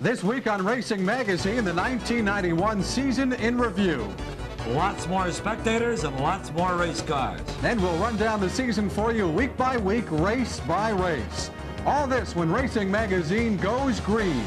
This week on Racing Magazine, the 1991 season in review. Lots more spectators and lots more race cars. And we'll run down the season for you week by week, race by race. All this when Racing Magazine goes green.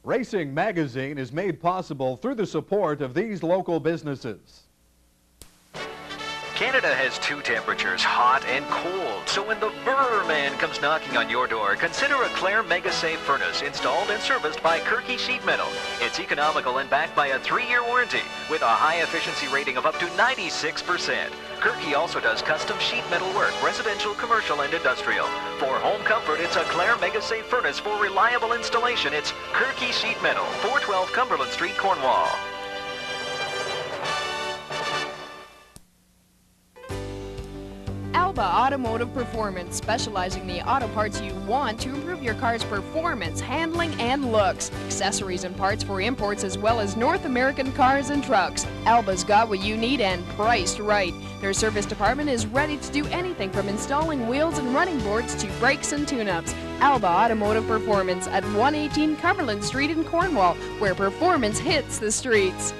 Racing Magazine is made possible through the support of these local businesses. Canada has two temperatures, hot and cold. So when the Burr Man comes knocking on your door, consider a Claire MegaSafe furnace installed and serviced by Kirky Sheet Metal. It's economical and backed by a 3-year warranty with a high efficiency rating of up to 96%. Kirky also does custom sheet metal work, residential, commercial, and industrial. For home comfort, it's a Claire MegaSafe furnace. For reliable installation, it's Kirky Sheet Metal, 412 Cumberland Street, Cornwall. Alba Automotive Performance, specializing in the auto parts you want to improve your car's performance, handling, and looks. Accessories and parts for imports as well as North American cars and trucks. Alba's got what you need and priced right. Their service department is ready to do anything from installing wheels and running boards to brakes and tune-ups. Alba Automotive Performance at 118 Cumberland Street in Cornwall, where performance hits the streets.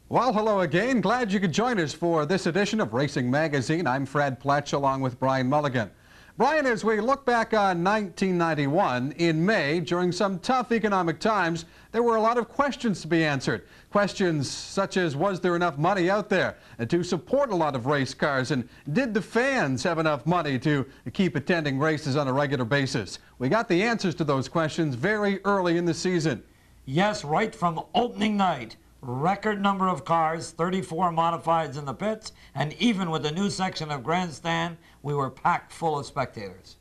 Well, hello again. Glad you could join us for this edition of Racing Magazine. I'm Fred Pletch along with Brian Mulligan. Brian, as we look back on 1991, in May, during some tough economic times, there were a lot of questions to be answered. Questions such as, was there enough money out there to support a lot of race cars? And did the fans have enough money to keep attending races on a regular basis? We got the answers to those questions very early in the season. Yes, right from opening night. Record number of cars, 34 modifieds in the pits, and even with the new section of grandstand, we were packed full of spectators.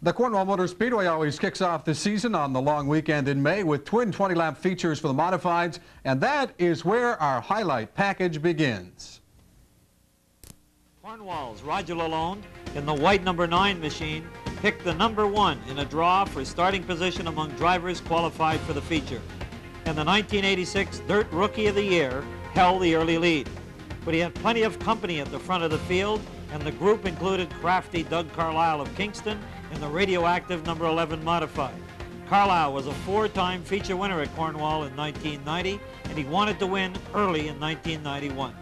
The Cornwall Motor Speedway always kicks off the season on the long weekend in May with twin 20-lap features for the modifieds, and that is where our highlight package begins. Cornwall's Roger Lalonde in the white number 9 machine picked the number 1 in a draw for starting position among drivers qualified for the feature. And the 1986 Dirt Rookie of the Year held the early lead. But he had plenty of company at the front of the field, and the group included crafty Doug Carlisle of Kingston in the radioactive number 11 modified. Carlisle was a 4-time feature winner at Cornwall in 1990, and he wanted to win early in 1991.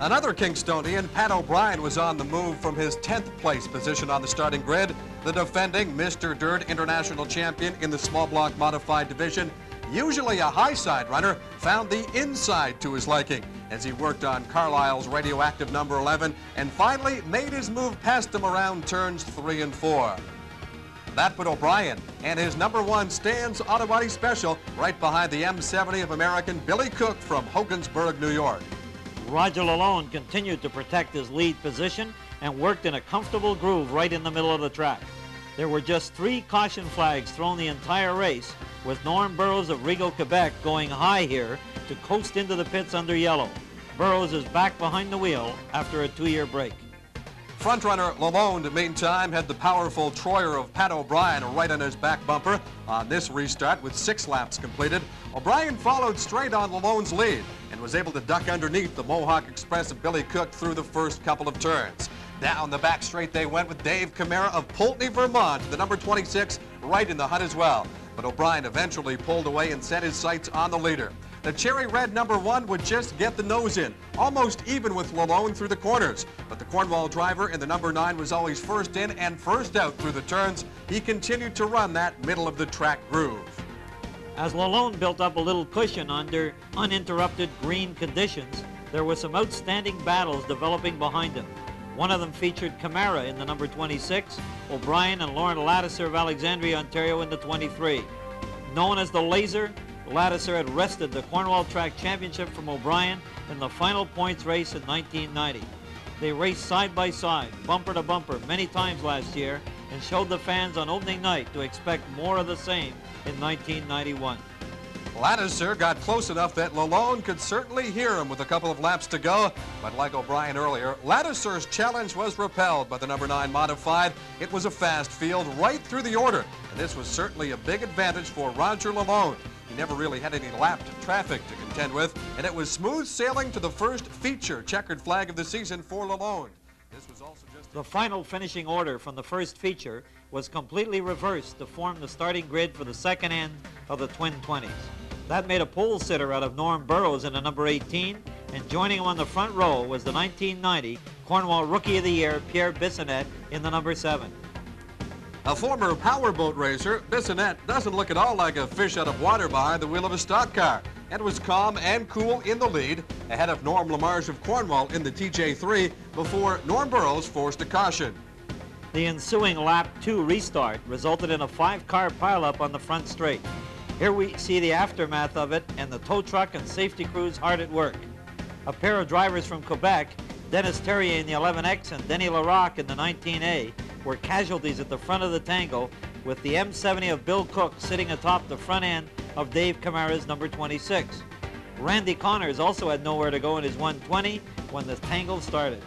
Another Kingstonian, Pat O'Brien, was on the move from his 10th place position on the starting grid. The defending Mr. Dirt International Champion in the small block modified division, usually a high side runner, found the inside to his liking as he worked on Carlisle's radioactive number 11 and finally made his move past him around turns 3 and 4. That put O'Brien and his number 1 Stan's Auto Body Special right behind the M70 of American Billy Cook from Hogansburg, New York. Roger Lalonde continued to protect his lead position and worked in a comfortable groove right in the middle of the track. There were just 3 caution flags thrown the entire race, with Norm Burrows of Rigaud, Quebec going high here to coast into the pits under yellow. Burrows is back behind the wheel after a 2-year break. Frontrunner Lalonde, meantime, had the powerful Troyer of Pat O'Brien right on his back bumper on this restart with 6 laps completed. O'Brien followed straight on Lalonde's lead and was able to duck underneath the Mohawk Express of Billy Cook through the first couple of turns. Down the back straight they went with Dave Camara of Pulteney, Vermont, the number 26, right in the hunt as well. But O'Brien eventually pulled away and set his sights on the leader. The cherry red number 1 would just get the nose in, almost even with Lalonde through the corners. But the Cornwall driver in the number 9 was always first in and first out through the turns. He continued to run that middle of the track groove. As Lalonde built up a little cushion under uninterrupted green conditions, there were some outstanding battles developing behind him. One of them featured Camara in the number 26, O'Brien and Lauren Lattiser of Alexandria, Ontario in the 23. Known as the Laser, Lattiser had wrested the Cornwall Track Championship from O'Brien in the final points race in 1990. They raced side by side, bumper to bumper, many times last year and showed the fans on opening night to expect more of the same in 1991. Lattiser got close enough that Lalonde could certainly hear him with a couple of laps to go, but like O'Brien earlier, Lattiser's challenge was repelled by the number 9 modified. It was a fast field right through the order, and this was certainly a big advantage for Roger Lalonde. He never really had any lapped traffic to contend with, and it was smooth sailing to the first feature checkered flag of the season for Lalonde. This was also just the final finishing order from the first feature was completely reversed to form the starting grid for the second end of the twin 20s. That made a pole sitter out of Norm Burrows in the number 18, and joining him on the front row was the 1990 Cornwall Rookie of the Year, Pierre Bissonnette, in the number 7. A former powerboat racer, Bissonnette doesn't look at all like a fish out of water behind the wheel of a stock car, and was calm and cool in the lead, ahead of Norm Lamarche of Cornwall in the TJ3 before Norm Burrows forced a caution. The ensuing lap 2 restart resulted in a 5-car pileup on the front straight. Here we see the aftermath of it and the tow truck and safety crews hard at work. A pair of drivers from Quebec, Dennis Terrier in the 11X and Denny Larocque in the 19A, were casualties at the front of the tango, with the M70 of Bill Cook sitting atop the front end of Dave Camara's number 26. Randy Connors also had nowhere to go in his 120 when the tangle started.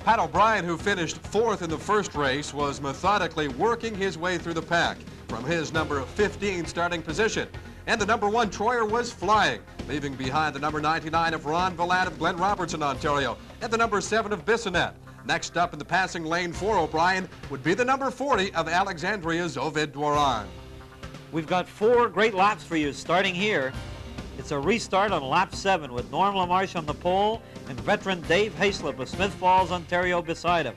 Pat O'Brien, who finished 4th in the first race, was methodically working his way through the pack from his number 15 starting position. And the number 1 Troyer was flying, leaving behind the number 99 of Ron Villat of Glen Robertson, Ontario, and the number 7 of Bissonnette. Next up in the passing lane for O'Brien would be the number 40 of Alexandria's Ovid Dworan. We've got 4 great laps for you starting here. It's a restart on lap 7 with Norm Lamarche on the pole and veteran Dave Hayslip of Smith Falls, Ontario beside him.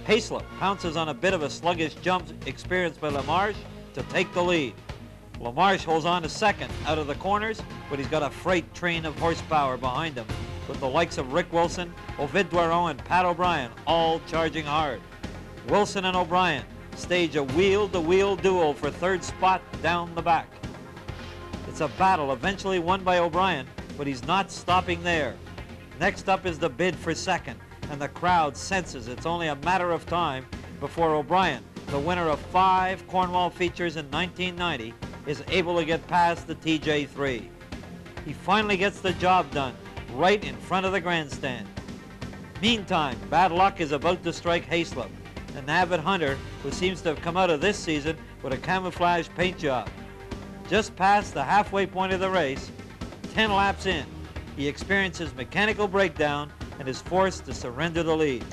Hayslip pounces on a bit of a sluggish jump experienced by Lamarche to take the lead. Lamarche holds on to second out of the corners, but he's got a freight train of horsepower behind him, with the likes of Rick Wilson, Ovid Dworan, and Pat O'Brien all charging hard. Wilson and O'Brien stage a wheel-to-wheel duel for 3rd spot down the back. It's a battle eventually won by O'Brien, but he's not stopping there. Next up is the bid for 2nd, and the crowd senses it's only a matter of time before O'Brien, the winner of 5 Cornwall features in 1990, is able to get past the TJ3. He finally gets the job done, right in front of the grandstand. Meantime, bad luck is about to strike Hayslip, an avid hunter who seems to have come out of this season with a camouflage paint job. Just past the halfway point of the race, 10 laps in, he experiences mechanical breakdown and is forced to surrender the lead.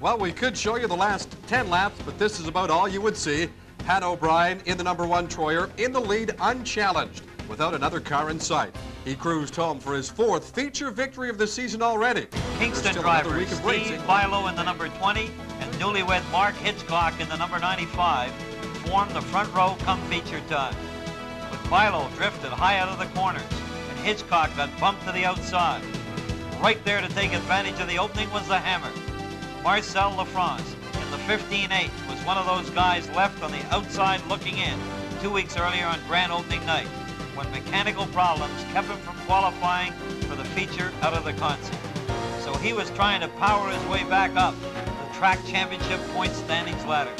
Well, we could show you the last 10 laps, but this is about all you would see. Pat O'Brien in the number 1 Troyer in the lead unchallenged without another car in sight. He cruised home for his 4th feature victory of the season already. Kingston drivers Steve Bilo in the number 20 and newlywed Mark Hitchcock in the number 95 formed the front row come feature time. But Bilo drifted high out of the corners and Hitchcock got bumped to the outside. Right there to take advantage of the opening was the hammer. Marcel Lafrance in the 15-8 was one of those guys left on the outside looking in 2 weeks earlier on grand opening night, when mechanical problems kept him from qualifying for the feature out of the concert. So he was trying to power his way back up the track championship point standings ladder.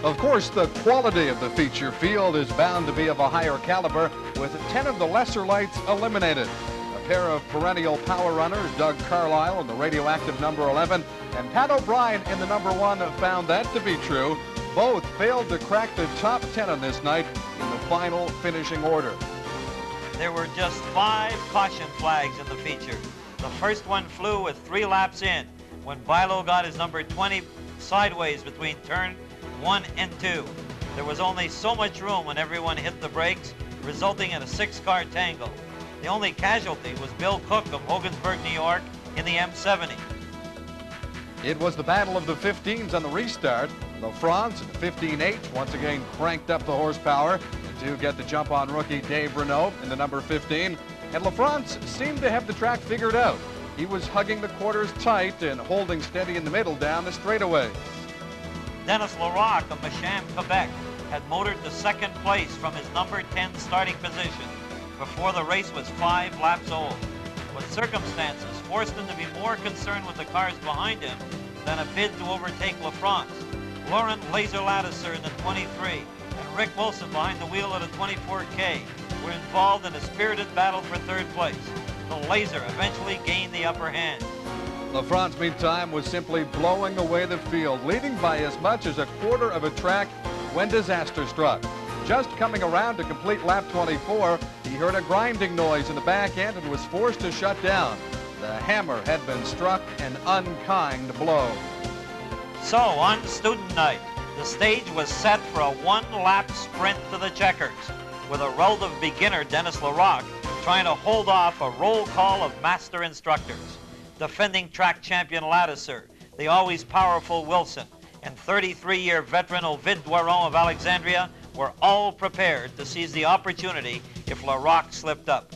Of course, the quality of the feature field is bound to be of a higher caliber, with 10 of the lesser lights eliminated. A pair of perennial power runners, Doug Carlisle in the radioactive number 11 and Pat O'Brien in the number 1, have found that to be true. Both failed to crack the top 10 on this night in the final finishing order. There were just 5 caution flags in the feature. The first one flew with 3 laps in, when Bilo got his number 20 sideways between turn 1 and 2. There was only so much room when everyone hit the brakes, resulting in a 6-car tangle. The only casualty was Bill Cook of Hogansburg, New York, in the M70. It was the battle of the 15s on the restart. LaFrance in the 15H once again cranked up the horsepower to get the jump on rookie Dave Renault in the number 15. And LaFrance seemed to have the track figured out. He was hugging the quarters tight and holding steady in the middle down the straightaway. Dennis Larocque of Macham, Quebec, had motored to second place from his number 10 starting position before the race was 5 laps old. But circumstances forced him to be more concerned with the cars behind him than a bid to overtake LaFrance. Laurent Laser Ladisser in the 23 and Rick Wilson behind the wheel of the 24K were involved in a spirited battle for third place. The Laser eventually gained the upper hand. LaFrance, meantime, was simply blowing away the field, leading by as much as a quarter of a track when disaster struck. Just coming around to complete lap 24, he heard a grinding noise in the back end and was forced to shut down. The hammer had been struck, an unkind blow. So, on student night, the stage was set for a one-lap sprint to the checkers, with a relative beginner, Dennis Larocque, trying to hold off a roll call of master instructors. Defending track champion Ladisser, the always powerful Wilson, and 33-year veteran Ovid Doiron of Alexandria were all prepared to seize the opportunity if Larocque slipped up.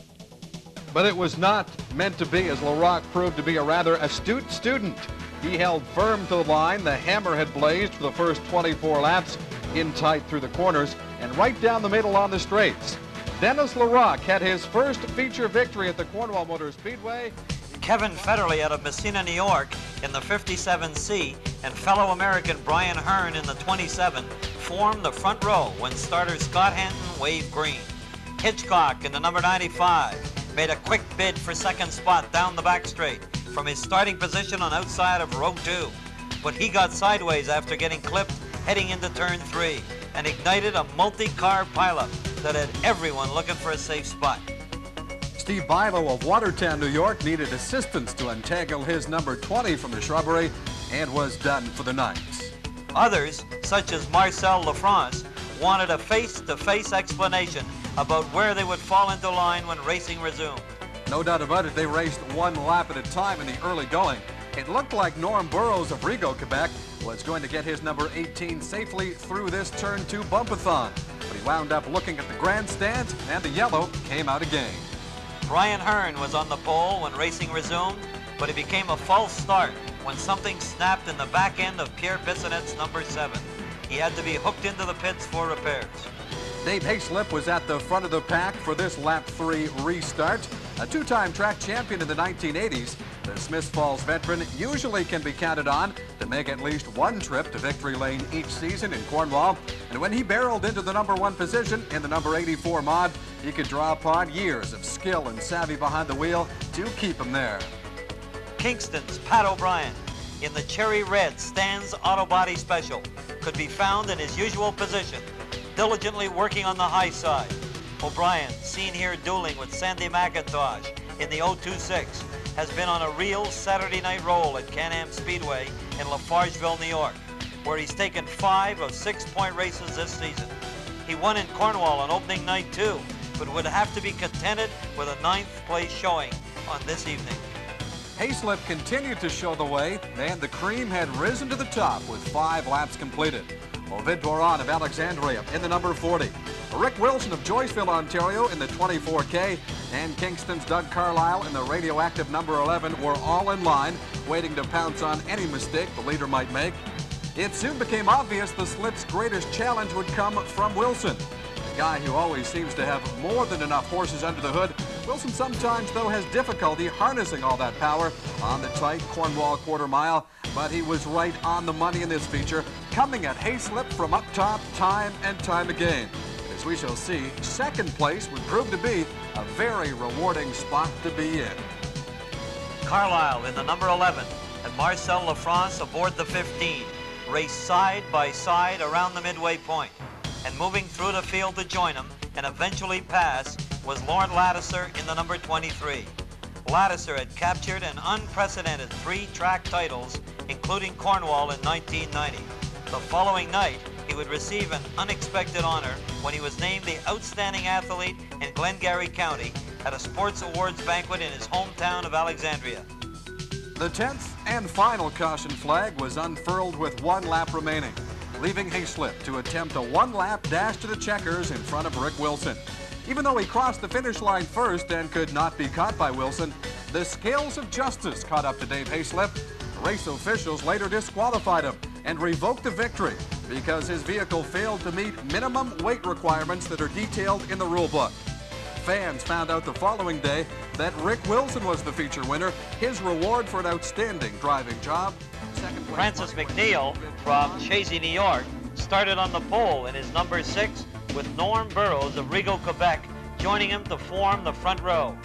But it was not meant to be, as Larocque proved to be a rather astute student. He held firm to the line. The hammer had blazed for the first 24 laps, in tight through the corners, and right down the middle on the straights. Dennis Larocque had his first feature victory at the Cornwall Motor Speedway. Kevin Federley out of Messina, New York in the 57C and fellow American Brian Hearn in the 27 formed the front row when starter Scott Hanton waved green. Hitchcock in the number 95 made a quick bid for second spot down the back straight from his starting position on outside of row 2. But he got sideways after getting clipped heading into turn 3 and ignited a multi-car pileup that had everyone looking for a safe spot. Steve Bilo of Watertown, New York, needed assistance to untangle his number 20 from the shrubbery and was done for the night. Others, such as Marcel LaFrance, wanted a face-to-face explanation about where they would fall into line when racing resumed. No doubt about it, they raced one lap at a time in the early going. It looked like Norm Burrows of Rigaud, Quebec, was going to get his number 18 safely through this turn 2 bumpathon. But he wound up looking at the grandstand, and the yellow came out again. Brian Hearn was on the pole when racing resumed, but it became a false start when something snapped in the back end of Pierre Bissonnette's number 7. He had to be hooked into the pits for repairs. Dave Hayslip was at the front of the pack for this lap 3 restart. A two-time track champion in the 1980s, the Smiths Falls veteran usually can be counted on to make at least one trip to victory lane each season in Cornwall. And when he barreled into the number 1 position in the number 84 mod, he could draw upon years of skill and savvy behind the wheel to keep him there. Kingston's Pat O'Brien in the cherry red Stan's Auto Body Special could be found in his usual position, diligently working on the high side. O'Brien, seen here dueling with Sandy McIntosh in the 026, has been on a real Saturday night roll at Can-Am Speedway in Lafargeville, New York, where he's taken 5 of 6-point races this season. He won in Cornwall on opening night too, but would have to be contented with a 9th place showing on this evening. Hayslip continued to show the way, and the cream had risen to the top with 5 laps completed. Ovid Doiron of Alexandria in the number 40. Rick Wilson of Joyceville, Ontario in the 24K, and Kingston's Doug Carlisle in the radioactive number 11 were all in line, waiting to pounce on any mistake the leader might make. It soon became obvious the slip's greatest challenge would come from Wilson. A guy who always seems to have more than enough horses under the hood. Wilson sometimes, though, has difficulty harnessing all that power on the tight Cornwall quarter mile, but he was right on the money in this feature, coming at Hayslip from up top time and time again. As we shall see, second place would prove to be a very rewarding spot to be in. Carlisle in the number 11 and Marcel LaFrance aboard the 15 raced side by side around the midway point, and moving through the field to join him and eventually pass was Laurent Ladisser in the number 23. Ladisser had captured an unprecedented 3 track titles, including Cornwall in 1990. The following night, he would receive an unexpected honor when he was named the outstanding athlete in Glengarry County at a sports awards banquet in his hometown of Alexandria. The 10th and final caution flag was unfurled with 1 lap remaining. leaving Hayslip to attempt a one-lap dash to the checkers in front of Rick Wilson. Even though he crossed the finish line first and could not be caught by Wilson, the scales of justice caught up to Dave Hayslip. Race officials later disqualified him and revoked the victory because his vehicle failed to meet minimum weight requirements that are detailed in the rule book. Fans found out the following day that Rick Wilson was the feature winner, his reward for an outstanding driving job. Francis McNeil from Chazy, New York, started on the pole in his number 6 with Norm Burrows of Rigaud, Quebec, joining him to form the front row.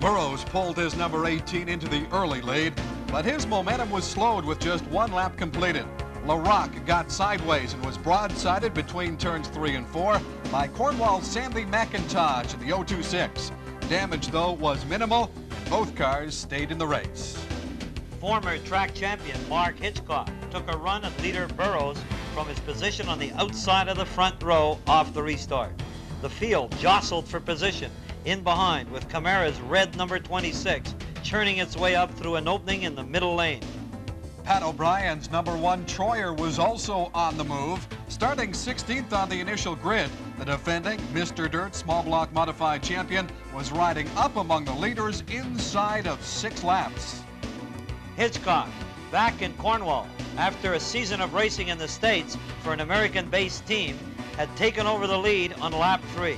Burrows pulled his number 18 into the early lead, but his momentum was slowed with just one lap completed. LaRocque got sideways and was broadsided between turns 3 and 4 by Cornwall's Sandy McIntosh in the 026. Damage, though, was minimal, and both cars stayed in the race. Former track champion Mark Hitchcock took a run at leader Burrows from his position on the outside of the front row off the restart. The field jostled for position in behind with Camara's red number 26 churning its way up through an opening in the middle lane. Pat O'Brien's number 1 Troyer was also on the move. Starting 16th on the initial grid, the defending Mr. Dirt small block modified champion was riding up among the leaders inside of 6 laps. Hitchcock, back in Cornwall, after a season of racing in the States for an American-based team, had taken over the lead on lap 3.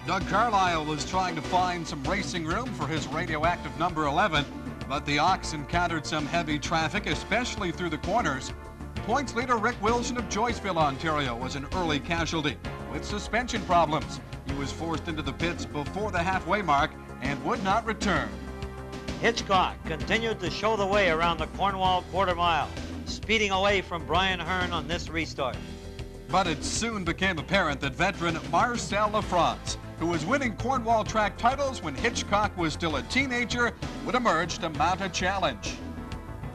Doug Carlisle was trying to find some racing room for his radioactive number 11, but the Ox encountered some heavy traffic, especially through the corners. Points leader Rick Wilson of Joyceville, Ontario, was an early casualty with suspension problems. He was forced into the pits before the halfway mark and would not return. Hitchcock continued to show the way around the Cornwall quarter mile, speeding away from Brian Hearn on this restart. But it soon became apparent that veteran Marcel Lafrance, who was winning Cornwall track titles when Hitchcock was still a teenager, would emerge to mount a challenge.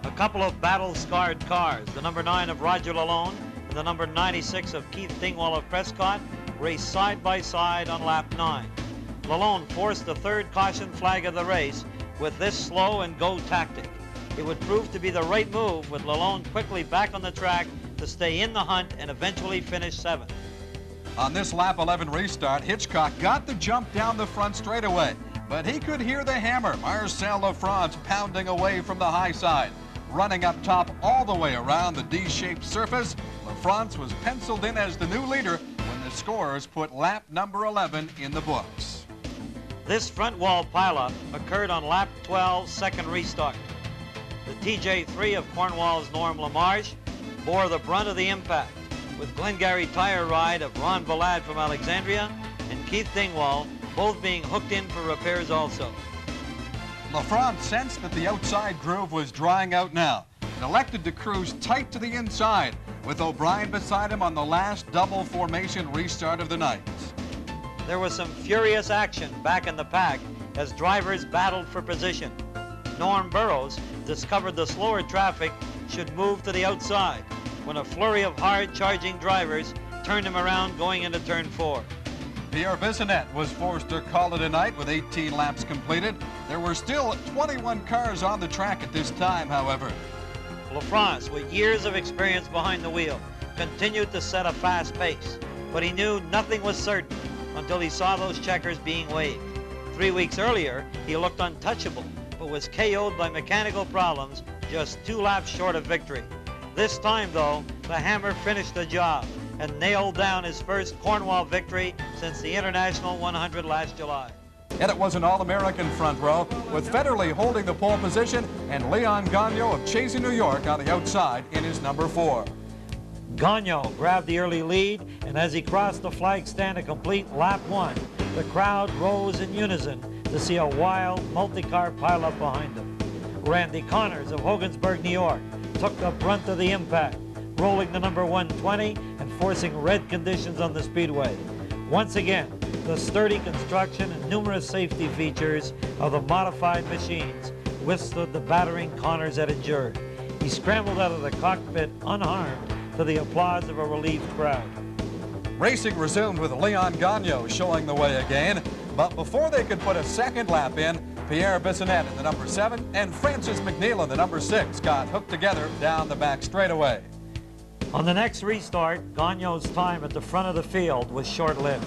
A couple of battle-scarred cars, the number 9 of Roger Lalonde and the number 96 of Keith Dingwall of Prescott, raced side by side on lap 9. Lalonde forced the 3rd caution flag of the race with this slow and go tactic. It would prove to be the right move, with Lalonde quickly back on the track to stay in the hunt and eventually finish 7th. On this lap 11 restart, Hitchcock got the jump down the front straightaway, but he could hear the hammer, Marcel Lafrance, pounding away from the high side. Running up top all the way around the D-shaped surface, Lafrance was penciled in as the new leader when the scorers put lap number 11 in the books. This front wall pileup occurred on lap 12, 2nd restart. The TJ3 of Cornwall's Norm Lamarche bore the brunt of the impact, with Glengarry tire ride of Ron Valad from Alexandria and Keith Dingwall both being hooked in for repairs also. Lafrance sensed that the outside groove was drying out now and elected to cruise tight to the inside, with O'Brien beside him on the last double formation restart of the night. There was some furious action back in the pack as drivers battled for position. Norm Burrows discovered the slower traffic should move to the outside when a flurry of hard-charging drivers turned him around going into turn 4. Pierre Bissonnette was forced to call it a night with 18 laps completed. There were still 21 cars on the track at this time, however. Lafrance, with years of experience behind the wheel, continued to set a fast pace, but he knew nothing was certain until he saw those checkers being waved. 3 weeks earlier, he looked untouchable, but was KO'd by mechanical problems just 2 laps short of victory. This time, though, the hammer finished the job and nailed down his first Cornwall victory since the International 100 last July. And it was an All-American front row, with Federley holding the pole position and Leon Gagnon of Chazy, New York on the outside in his number 4. Gagnon grabbed the early lead, and as he crossed the flag stand to complete lap 1, the crowd rose in unison to see a wild multi-car pileup behind him. Randy Connors of Hogansburg, New York, took the brunt of the impact, rolling the number 120 and forcing red conditions on the speedway. Once again, the sturdy construction and numerous safety features of the modified machines withstood the battering Connors had endured. He scrambled out of the cockpit unharmed to the applause of a relieved crowd. Racing resumed with Leon Gagnon showing the way again, but before they could put a second lap in, Pierre Bissonnette in the number 7 and Francis McNeil in the number 6 got hooked together down the back straightaway. On the next restart, Gagno's time at the front of the field was short-lived.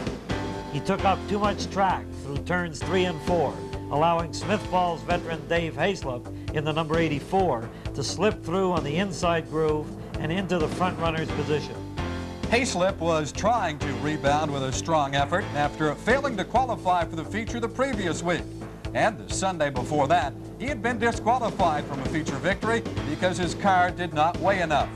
He took up too much track through turns 3 and 4, allowing Smithfall's veteran Dave Hayslip in the number 84 to slip through on the inside groove and into the front runner's position. Hayslip was trying to rebound with a strong effort after failing to qualify for the feature the previous week. And the Sunday before that, he had been disqualified from a feature victory because his car did not weigh enough.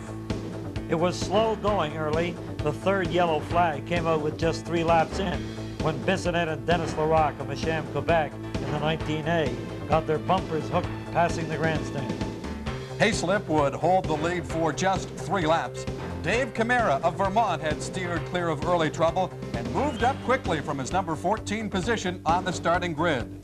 It was slow going early. The third yellow flag came out with just 3 laps in when Bissonnette and Dennis Larocque of Macham, Quebec in the 19A got their bumpers hooked passing the grandstand. Hayslip would hold the lead for just 3 laps. Dave Camara of Vermont had steered clear of early trouble and moved up quickly from his number 14 position on the starting grid.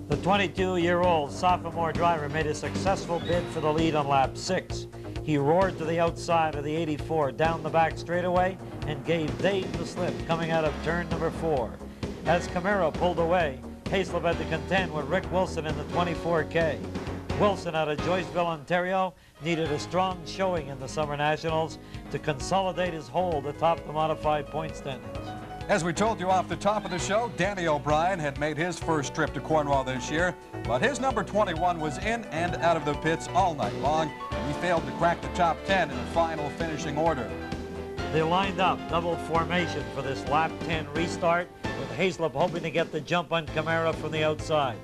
The 22-year-old sophomore driver made a successful bid for the lead on lap 6. He roared to the outside of the 84 down the back straightaway and gave Dave the slip coming out of turn number 4. As Camara pulled away, Hayslip had to contend with Rick Wilson in the 24K. Wilson out of Joyceville, Ontario, needed a strong showing in the Summer Nationals to consolidate his hold atop the modified point standings. As we told you off the top of the show, Danny O'Brien had made his first trip to Cornwall this year, but his number 21 was in and out of the pits all night long, and he failed to crack the top 10 in the final finishing order. They lined up double formation for this lap 10 restart, with Hayslip hoping to get the jump on Camara from the outside.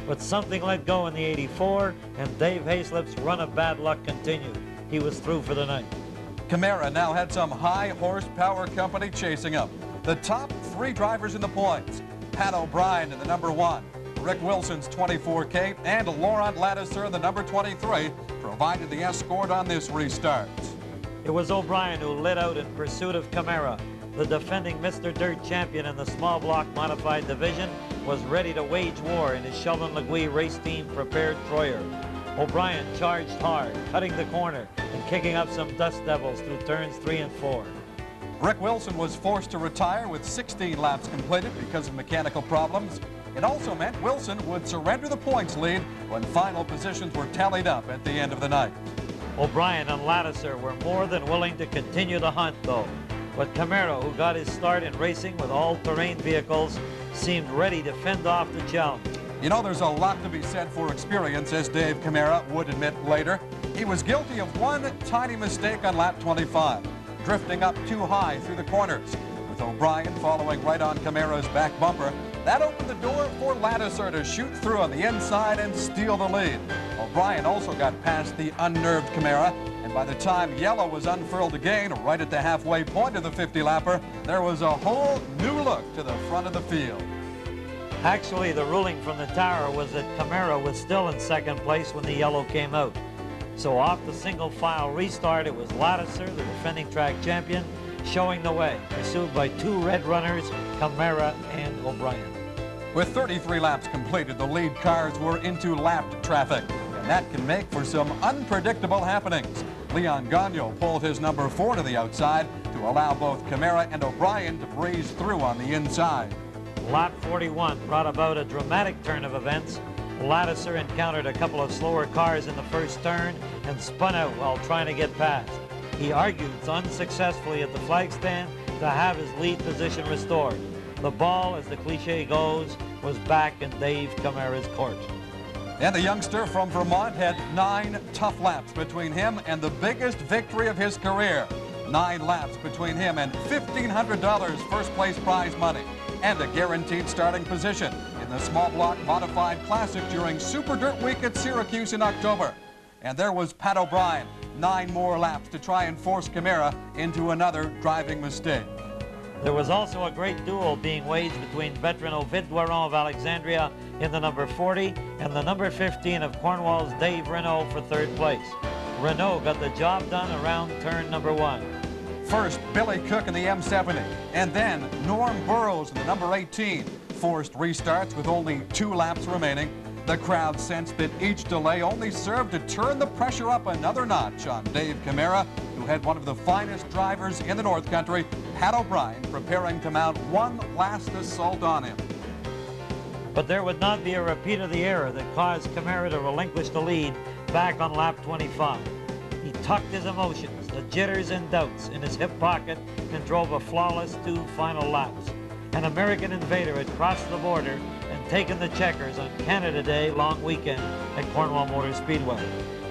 But something let go in the 84, and Dave Hayslip's run of bad luck continued. He was through for the night. Camara now had some high horsepower company chasing him. The top 3 drivers in the points, Pat O'Brien in the number 1, Rick Wilson's 24K, and Laurent Ladouceur in the number 23, provided the escort on this restart. It was O'Brien who lit out in pursuit of Camara. The defending Mr. Dirt champion in the small block modified division was ready to wage war in his Sheldon Legui race team prepared Troyer. O'Brien charged hard, cutting the corner and kicking up some dust devils through turns 3 and 4. Rick Wilson was forced to retire with 16 laps completed because of mechanical problems. It also meant Wilson would surrender the points lead when final positions were tallied up at the end of the night. O'Brien and Ladouceur were more than willing to continue the hunt, though. But Camara, who got his start in racing with all-terrain vehicles, seemed ready to fend off the challenge. You know, there's a lot to be said for experience, as Dave Camara would admit later. He was guilty of one tiny mistake on lap 25, drifting up too high through the corners. With O'Brien following right on Camara's back bumper, that opened the door for Ladouceur to shoot through on the inside and steal the lead. O'Brien also got past the unnerved Camara, and by the time yellow was unfurled again, right at the halfway point of the 50-lapper, there was a whole new look to the front of the field. Actually, the ruling from the tower was that Camara was still in second place when the yellow came out. So off the single file restart, it was Ladouceur, the defending track champion, showing the way, pursued by 2 red runners, Camara and O'Brien. With 33 laps completed, the lead cars were into lapped traffic, and that can make for some unpredictable happenings. Leon Gagno pulled his number 4 to the outside to allow both Camara and O'Brien to breeze through on the inside. Lap 41 brought about a dramatic turn of events. Ladouceur encountered a couple of slower cars in the first turn and spun out while trying to get past. He argued unsuccessfully at the flag stand to have his lead position restored. The ball, as the cliche goes, was back in Dave Camara's court. And the youngster from Vermont had 9 tough laps between him and the biggest victory of his career. 9 laps between him and $1,500 first place prize money and a guaranteed starting position in the small block modified classic during Super Dirt Week at Syracuse in October. And there was Pat O'Brien, 9 more laps to try and force Camara into another driving mistake. There was also a great duel being waged between veteran Ovid Doiron of Alexandria in the number 40 and the number 15 of Cornwall's Dave Renault for 3rd place. Renault got the job done around turn number 1. First, Billy Cook in the M70, and then Norm Burrows in the number 18. Forced restarts with only 2 laps remaining. The crowd sensed that each delay only served to turn the pressure up another notch on Dave Camara, who had one of the finest drivers in the North Country, Pat O'Brien, preparing to mount one last assault on him. But there would not be a repeat of the error that caused Camara to relinquish the lead back on lap 25. He tucked his emotions, the jitters and doubts, in his hip pocket and drove a flawless 2 final laps. An American invader had crossed the border and taken the checkers on Canada Day long weekend at Cornwall Motor Speedway.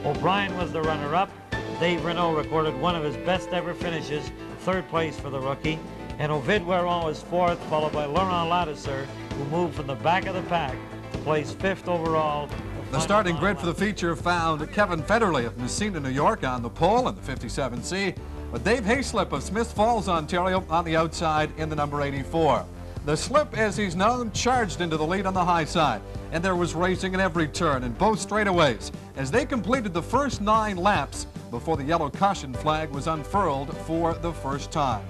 O'Brien was the runner-up. Dave Renault recorded one of his best ever finishes, 3rd place for the rookie, and Ovid Gueron was 4th, followed by Laurent Ladisser, who moved from the back of the pack to place 5th overall. The starting grid for the feature found Kevin Federley of Messina, New York on the pole in the 57C, but Dave Hayslip of Smith Falls, Ontario on the outside in the number 84. The Slip, as he's known, charged into the lead on the high side, and there was racing in every turn in both straightaways as they completed the first 9 laps before the yellow caution flag was unfurled for the first time.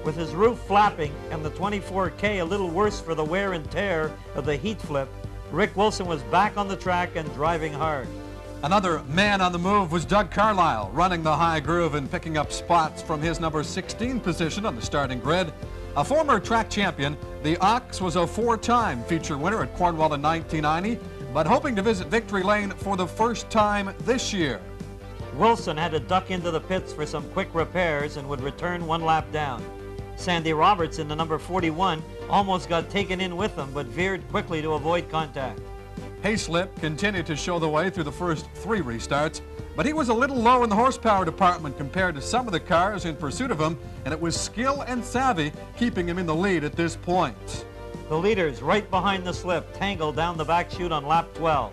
With his roof flapping and the 24K a little worse for the wear and tear of the heat flip, Rick Wilson was back on the track and driving hard. Another man on the move was Doug Carlisle, running the high groove and picking up spots from his number 16 position on the starting grid. A former track champion, the Ox was a 4-time feature winner at Cornwall in 1990, but hoping to visit victory lane for the first time this year. Wilson had to duck into the pits for some quick repairs and would return 1 lap down. Sandy Roberts in the number 41 almost got taken in with him, but veered quickly to avoid contact. Hayslip continued to show the way through the first 3 restarts, but he was a little low in the horsepower department compared to some of the cars in pursuit of him, and it was skill and savvy keeping him in the lead at this point. The leaders right behind the Slip tangled down the back chute on lap 12.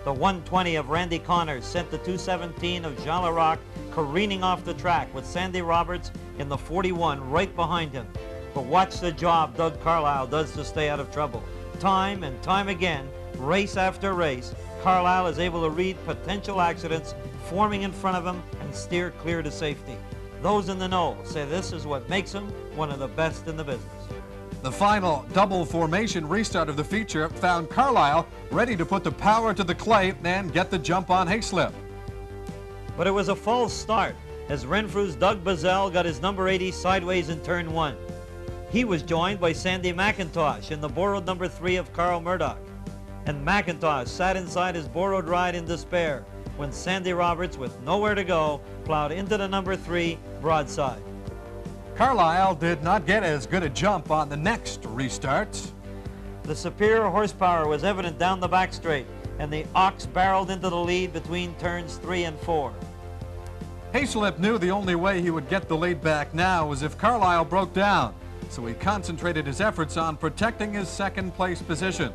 The 120 of Randy Connors sent the 217 of Jean Larocque careening off the track with Sandy Roberts in the 41 right behind him. But watch the job Doug Carlisle does to stay out of trouble. Time and time again, race after race, Carlisle is able to read potential accidents forming in front of him and steer clear to safety. Those in the know say this is what makes him one of the best in the business. The final double formation restart of the feature found Carlisle ready to put the power to the clay and get the jump on Hayslip. But it was a false start as Renfrew's Doug Bazell got his number 80 sideways in turn 1. He was joined by Sandy McIntosh in the borrowed number 3 of Carl Murdoch. And McIntosh sat inside his borrowed ride in despair when Sandy Roberts, with nowhere to go, plowed into the number 3 broadside. Carlisle did not get as good a jump on the next restart. The superior horsepower was evident down the back straight, and the Ox barreled into the lead between turns 3 and 4. Hayslip knew the only way he would get the lead back now was if Carlisle broke down, so he concentrated his efforts on protecting his 2nd place position.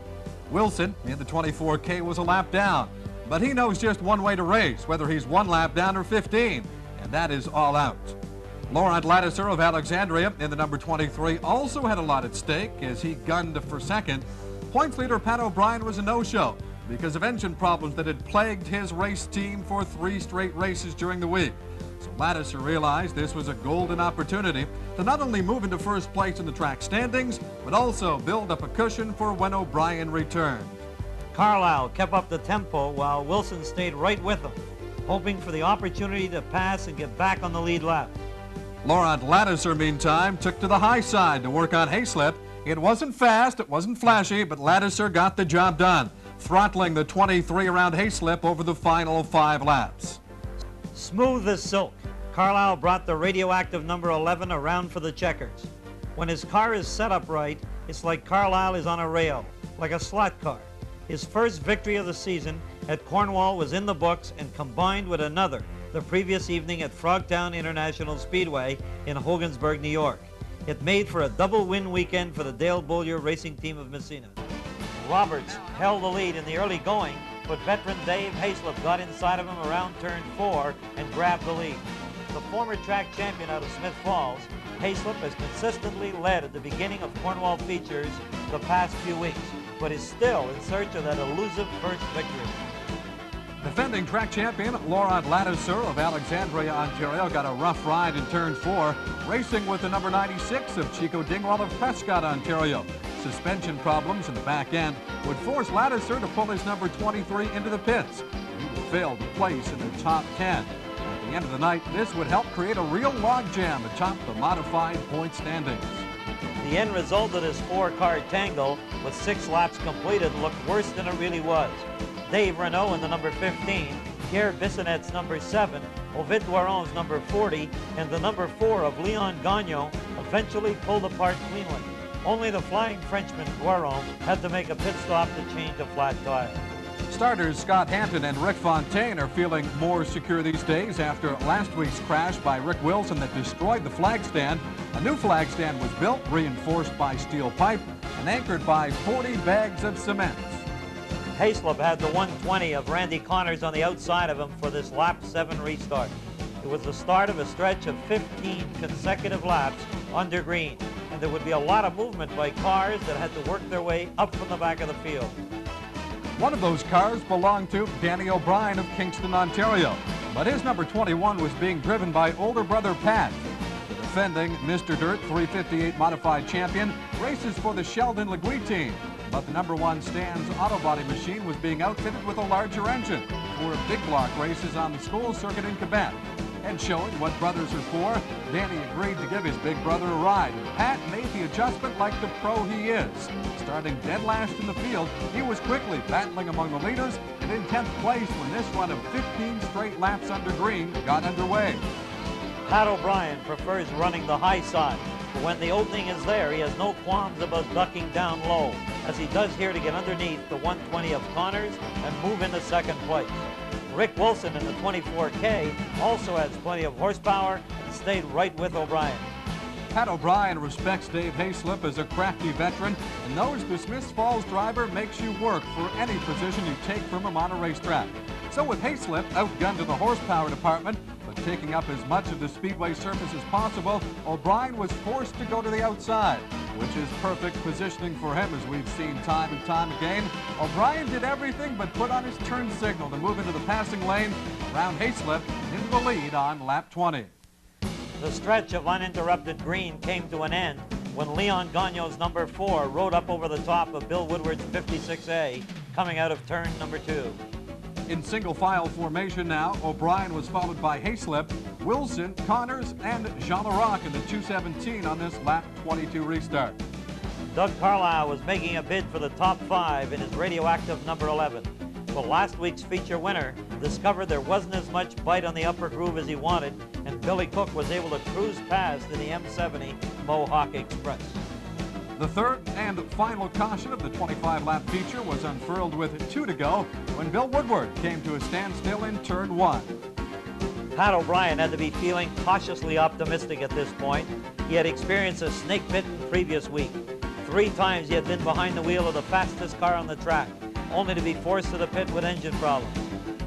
Wilson in the 24K was a lap down, but he knows just one way to race, whether he's 1 lap down or 15, and that is all out. Laurent Ladisser of Alexandria in the number 23 also had a lot at stake as he gunned for 2nd. Points leader Pat O'Brien was a no-show because of engine problems that had plagued his race team for 3 straight races during the week. So Ladisser realized this was a golden opportunity to not only move into 1st place in the track standings, but also build up a cushion for when O'Brien returned. Carlisle kept up the tempo while Wilson stayed right with him, hoping for the opportunity to pass and get back on the lead lap. Laurent Ladisser, meantime, took to the high side to work on Hayslip. It wasn't fast, it wasn't flashy, but Ladisser got the job done, throttling the 23 around Hayslip over the final 5 laps. Smooth as silk, Carlisle brought the radioactive number 11 around for the checkers. When his car is set up right, it's like Carlisle is on a rail, like a slot car. His first victory of the season at Cornwall was in the books and combined with another the previous evening at Frogtown International Speedway in Hogansburg, New York. It made for a double win weekend for the Dale Bollier racing team of Messina. Roberts held the lead in the early going, but veteran Dave Hayslip got inside of him around turn 4 and grabbed the lead. The former track champion out of Smith Falls, Hayslip has consistently led at the beginning of Cornwall features the past few weeks, but is still in search of that elusive first victory. Defending track champion Laurent Ladisser of Alexandria, Ontario, got a rough ride in turn 4, racing with the number 96 of Chico Dingwall of Prescott, Ontario. Suspension problems in the back end would force Ladisser to pull his number 23 into the pits. He would fail to place in the top 10. At the end of the night, this would help create a real logjam atop the modified point standings. The end result of this 4-car tangle, with 6 laps completed, looked worse than it really was. Dave Renault in the number 15 Pierre Bissonnet's number 7, Ovid Doiron's number 40, and the number 4 of Leon Gagnon eventually pulled apart cleanly. Only the flying Frenchman Doiron had to make a pit stop to change a flat tire. Starters Scott Hampton and Rick Fontaine are feeling more secure these days after last week's crash by Rick Wilson that destroyed the flag stand. A new flag stand was built, reinforced by steel pipe and anchored by 40 bags of cement. Hayslip had the 120 of Randy Connors on the outside of him for this lap 7 restart. It was the start of a stretch of 15 consecutive laps under green, and there would be a lot of movement by cars that had to work their way up from the back of the field. One of those cars belonged to Danny O'Brien of Kingston, Ontario, but his number 21 was being driven by older brother Pat. The defending Mr. Dirt 358 modified champion races for the Sheldon Legui team, but the number 1 Stan's auto body machine was being outfitted with a larger engine for big block races on the school circuit in Quebec. And showing what brothers are for, Danny agreed to give his big brother a ride. Pat made the adjustment like the pro he is. Starting dead last in the field, he was quickly battling among the leaders and in 10th place when this run of 15 straight laps under green got underway. Pat O'Brien prefers running the high side, but when the opening is there, he has no qualms about ducking down low, as he does here to get underneath the 120 of Connors and move into 2nd place. Rick Wilson in the 24K also has plenty of horsepower and stayed right with O'Brien. Pat O'Brien respects Dave Hayslip as a crafty veteran and knows the Smiths Falls driver makes you work for any position you take from him on a racetrack. So with Hayslip outgunned to the horsepower department, but taking up as much of the speedway surface as possible, O'Brien was forced to go to the outside, which is perfect positioning for him as we've seen time and time again. O'Brien did everything but put on his turn signal to move into the passing lane around Hayslip into the lead on lap 20. The stretch of uninterrupted green came to an end when Leon Gagnon's number 4 rode up over the top of Bill Woodward's 56A coming out of turn number 2. In single file formation now, O'Brien was followed by Hayslip, Wilson, Connors, and Jean Larocque in the 217 on this lap 22 restart. Doug Carlisle was making a bid for the top 5 in his radioactive number 11. But last week's feature winner discovered there wasn't as much bite on the upper groove as he wanted, and Billy Cook was able to cruise past in the M70 Mohawk Express. The third and final caution of the 25-lap feature was unfurled with 2 to go when Bill Woodward came to a standstill in turn 1. Pat O'Brien had to be feeling cautiously optimistic at this point. He had experienced a snake bitten previous week. 3 times he had been behind the wheel of the fastest car on the track, only to be forced to the pit with engine problems.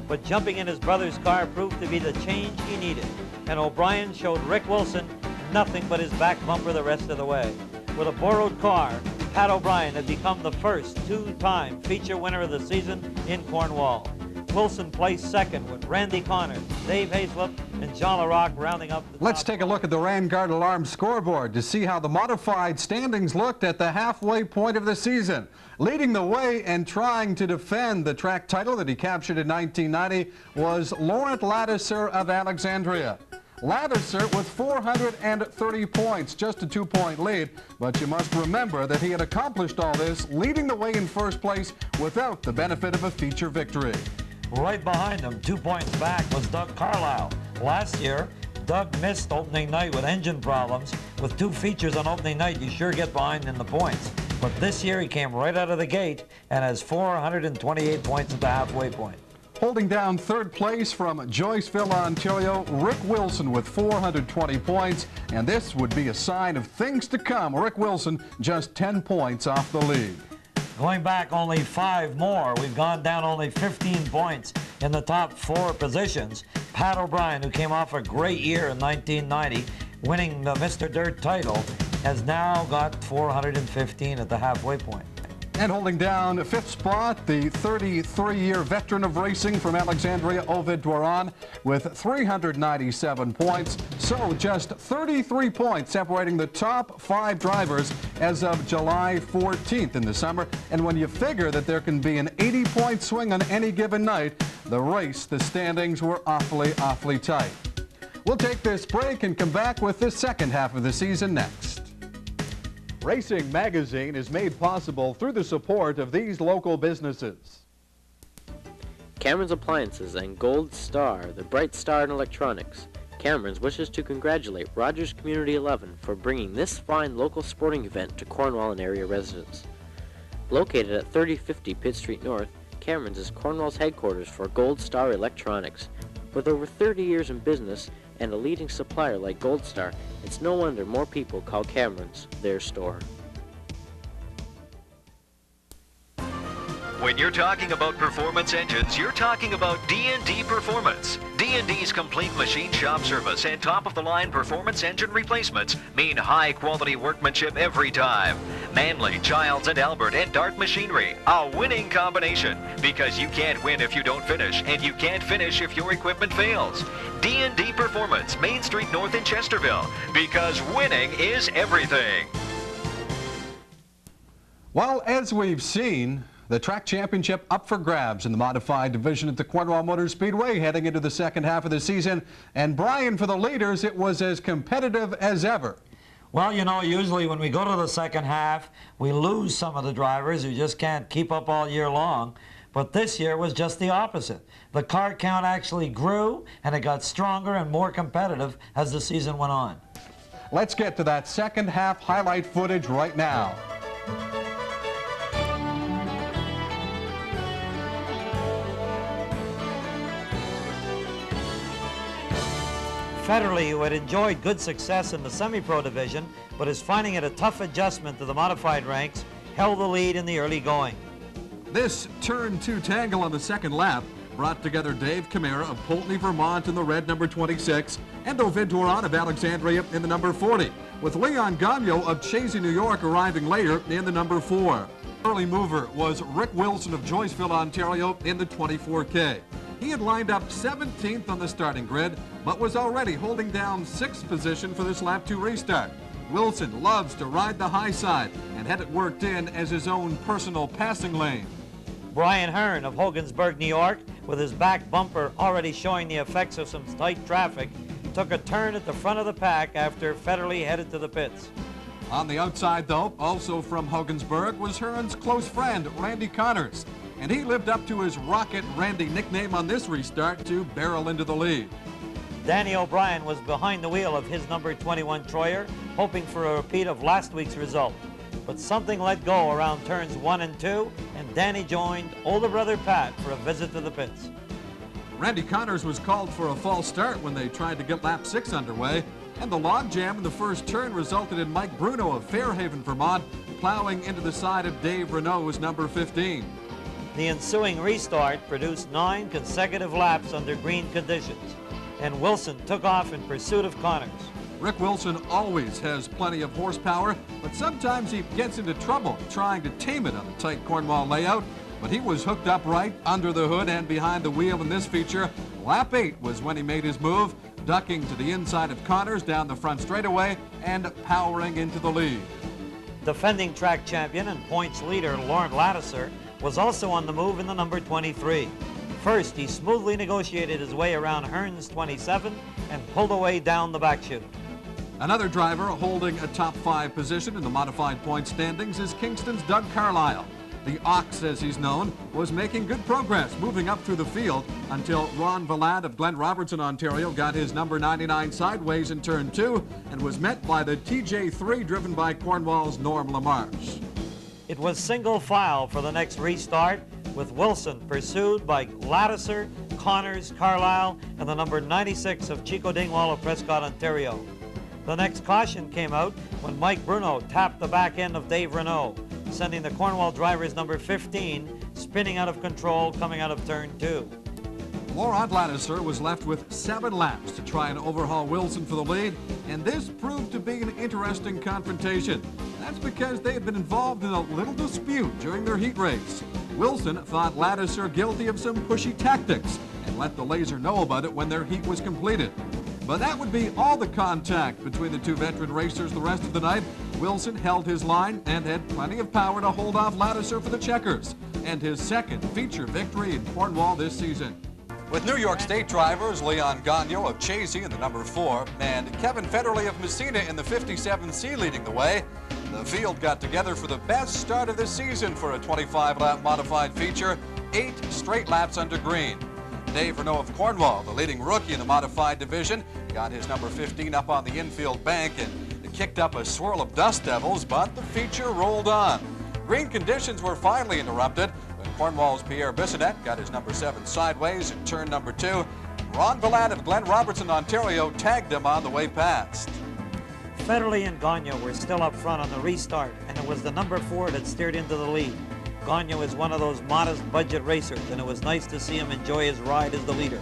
But jumping in his brother's car proved to be the change he needed, and O'Brien showed Rick Wilson nothing but his back bumper the rest of the way. With a borrowed car, Pat O'Brien had become the first 2-time feature winner of the season in Cornwall. Wilson placed 2nd with Randy Connors, Dave Hayslip, and Jean Larocque rounding up the top. Let's take a look at the Rangard Alarm scoreboard to see how the modified standings looked at the halfway point of the season. Leading the way and trying to defend the track title that he captured in 1990 was Laurent Ladisser of Alexandria. Ladisser with 430 points, just a 2-point lead, but you must remember that he had accomplished all this leading the way in first place without the benefit of a feature victory. Right behind him, 2 points back, was Doug Carlisle. Last year, Doug missed opening night with engine problems. With 2 features on opening night, you sure get behind in the points. But this year, he came right out of the gate and has 428 points at the halfway point. Holding down 3rd place from Joyceville, Ontario, Rick Wilson with 420 points, and this would be a sign of things to come. Rick Wilson just 10 points off the lead. Going back only 5 more, we've gone down only 15 points in the top 4 positions. Pat O'Brien, who came off a great year in 1990, winning the Mr. Dirt title, has now got 415 at the halfway point. And holding down 5th spot, the 33-year veteran of racing from Alexandria, Ovid Doiron, with 397 points. So just 33 points separating the top 5 drivers as of July 14th in the summer. And when you figure that there can be an 80-point swing on any given night, the standings were awfully tight. We'll take this break and come back with the second half of the season next. Racing Magazine is made possible through the support of these local businesses. Cameron's Appliances and Gold Star, the Bright Star in Electronics. Cameron's wishes to congratulate Rogers Community 11 for bringing this fine local sporting event to Cornwall and area residents. Located at 3050 Pitt Street North, Cameron's is Cornwall's headquarters for Gold Star Electronics. With over 30 years in business and a leading supplier like Gold Star, it's no wonder more people call Cameron's their store. When you're talking about performance engines, you're talking about D&D Performance. D&D's complete machine shop service and top-of-the-line performance engine replacements mean high-quality workmanship every time. Manley, Childs, and Albert and Dart Machinery, a winning combination, because you can't win if you don't finish, and you can't finish if your equipment fails. D&D Performance, Main Street North in Chesterville, because winning is everything. Well, as we've seen, the track championship up for grabs in the modified division at the Cornwall Motor Speedway heading into the second half of the season. And Brian, for the leaders, it was as competitive as ever. Well, you know, usually when we go to the second half, we lose some of the drivers who just can't keep up all year long. But this year was just the opposite. The car count actually grew, and it got stronger and more competitive as the season went on. Let's get to that second half highlight footage right now. Federley, who had enjoyed good success in the semi-pro division, but is finding it a tough adjustment to the modified ranks, held the lead in the early going. This turn 2 tangle on the second lap brought together Dave Camara of Pulteney, Vermont in the red number 26 and Ovid Duran of Alexandria in the number 40, with Leon Gagno of Chazy, New York arriving later in the number 4. Early mover was Rick Wilson of Joyceville, Ontario in the 24K. He had lined up 17th on the starting grid, but was already holding down 6th position for this lap 2 restart. Wilson loves to ride the high side and had it worked in as his own personal passing lane. Brian Hearn of Hogansburg, New York, with his back bumper already showing the effects of some tight traffic, took a turn at the front of the pack after Federley headed to the pits. On the outside, though, also from Hogansburg, was Hearn's close friend, Randy Connors. And he lived up to his Rocket Randy nickname on this restart to barrel into the lead. Danny O'Brien was behind the wheel of his number 21 Troyer, hoping for a repeat of last week's result. But something let go around turns 1 and 2, and Danny joined older brother Pat for a visit to the pits. Randy Connors was called for a false start when they tried to get lap 6 underway, and the logjam in the first turn resulted in Mike Bruno of Fairhaven, Vermont, plowing into the side of Dave Renault's number 15. The ensuing restart produced 9 consecutive laps under green conditions, and Wilson took off in pursuit of Connors. Rick Wilson always has plenty of horsepower, but sometimes he gets into trouble trying to tame it on the tight Cornwall layout. But he was hooked up right under the hood and behind the wheel in this feature. Lap 8 was when he made his move, ducking to the inside of Connors down the front straightaway and powering into the lead. Defending track champion and points leader Lauren Lattiser was also on the move in the number 23. First, he smoothly negotiated his way around Hearn's 27 and pulled away down the back chute. Another driver holding a top 5 position in the modified point standings is Kingston's Doug Carlisle. The Ox, as he's known, was making good progress moving up through the field until Ron Valad of Glen Robertson, Ontario got his number 99 sideways in turn 2 and was met by the TJ3 driven by Cornwall's Norm LaMarche. It was single file for the next restart, with Wilson pursued by Lattiser, Connors, Carlisle, and the number 96 of Chico Dingwall of Prescott, Ontario. The next caution came out when Mike Bruno tapped the back end of Dave Renault, sending the Cornwall driver's number 15 spinning out of control coming out of turn 2. Laurent Lattiser was left with 7 laps to try and overhaul Wilson for the lead, and this proved to be an interesting confrontation. That's because they had been involved in a little dispute during their heat race. Wilson thought Lattiser guilty of some pushy tactics and let the laser know about it when their heat was completed. But that would be all the contact between the two veteran racers the rest of the night. Wilson held his line and had plenty of power to hold off Lattiser for the checkers, and his second feature victory in Cornwall this season. With New York State drivers Leon Gagno of Chazy in the number 4 and Kevin Federley of Messina in the 57C leading the way, the field got together for the best start of the season for a 25-lap modified feature. 8 straight laps under green. Dave Renault of Cornwall, the leading rookie in the modified division, got his number 15 up on the infield bank and it kicked up a swirl of dust devils, but the feature rolled on. Green conditions were finally interrupted when Cornwall's Pierre Bissonnette got his number 7 sideways in turn number 2. Ron Villat of Glen Robertson, Ontario, tagged him on the way past. Federley and Gagnon were still up front on the restart, and it was the number 4 that steered into the lead. Gagnon is one of those modest budget racers, and it was nice to see him enjoy his ride as the leader.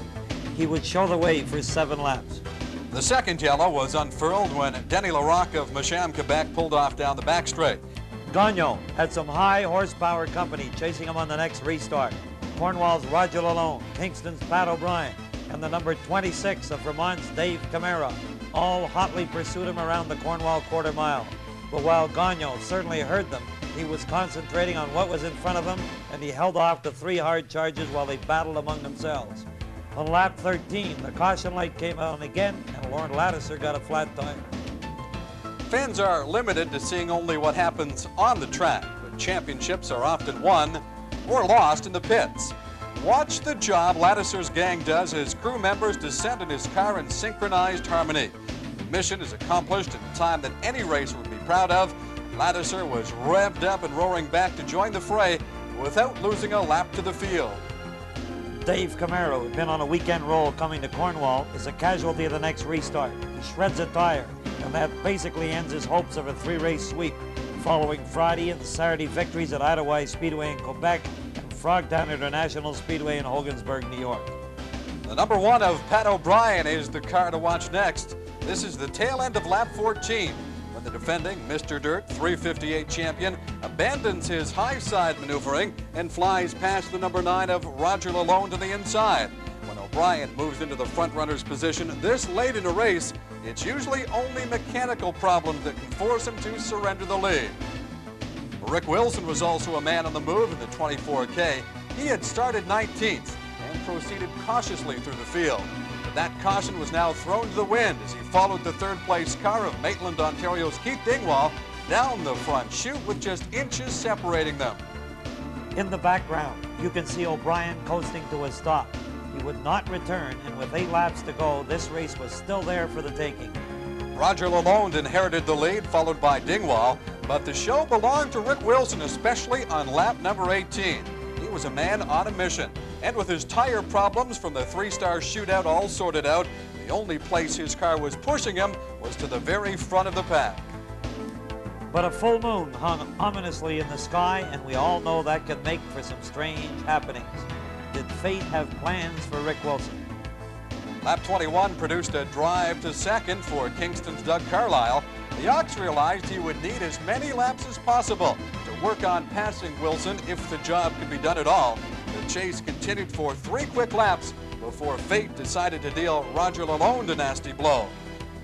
He would show the way for 7 laps. The second yellow was unfurled when Denny Larocque of Masham, Quebec pulled off down the back straight. Gagnon had some high horsepower company chasing him on the next restart. Cornwall's Roger Lalonde, Kingston's Pat O'Brien, and the number 26 of Vermont's Dave Camara all hotly pursued him around the Cornwall quarter mile. But while Gagnon certainly heard them, he was concentrating on what was in front of him, and he held off the 3 hard charges while they battled among themselves. On lap 13, the caution light came on again, and Lorne Lattiser got a flat tire. Fans are limited to seeing only what happens on the track, but championships are often won or lost in the pits. Watch the job Lattiser's gang does as crew members descend in his car in synchronized harmony. The mission is accomplished in a time that any racer would be proud of. Lattiser was revved up and roaring back to join the fray without losing a lap to the field. Dave Camaro, who'd been on a weekend roll coming to Cornwall, is a casualty of the next restart. He shreds a tire, and that basically ends his hopes of a 3-race sweep, following Friday and Saturday victories at Idlewild Speedway in Quebec and Frogtown International Speedway in Hogansburg, New York. The number 1 of Pat O'Brien is the car to watch next. This is the tail end of lap 14. When the defending Mr. Dirt 358 champion abandons his high side maneuvering and flies past the number 9 of Roger Lalonde to the inside. When O'Brien moves into the front runner's position this late in a race, it's usually only mechanical problems that can force him to surrender the lead. Rick Wilson was also a man on the move in the 24K. He had started 19th and proceeded cautiously through the field. But that caution was now thrown to the wind as he followed the 3rd place car of Maitland, Ontario's Keith Dingwall down the front chute with just inches separating them. In the background, you can see O'Brien coasting to a stop. He would not return, and with 8 laps to go, this race was still there for the taking. Roger Lalonde inherited the lead, followed by Dingwall, but the show belonged to Rick Wilson, especially on lap number 18. He was a man on a mission, and with his tire problems from the 3-star shootout all sorted out, the only place his car was pushing him was to the very front of the pack. But a full moon hung ominously in the sky, and we all know that can make for some strange happenings. Did fate have plans for Rick Wilson? Lap 21 produced a drive to second for Kingston's Doug Carlisle. The Ox realized he would need as many laps as possible to work on passing Wilson if the job could be done at all. The chase continued for 3 quick laps before fate decided to deal Roger Lalonde a nasty blow.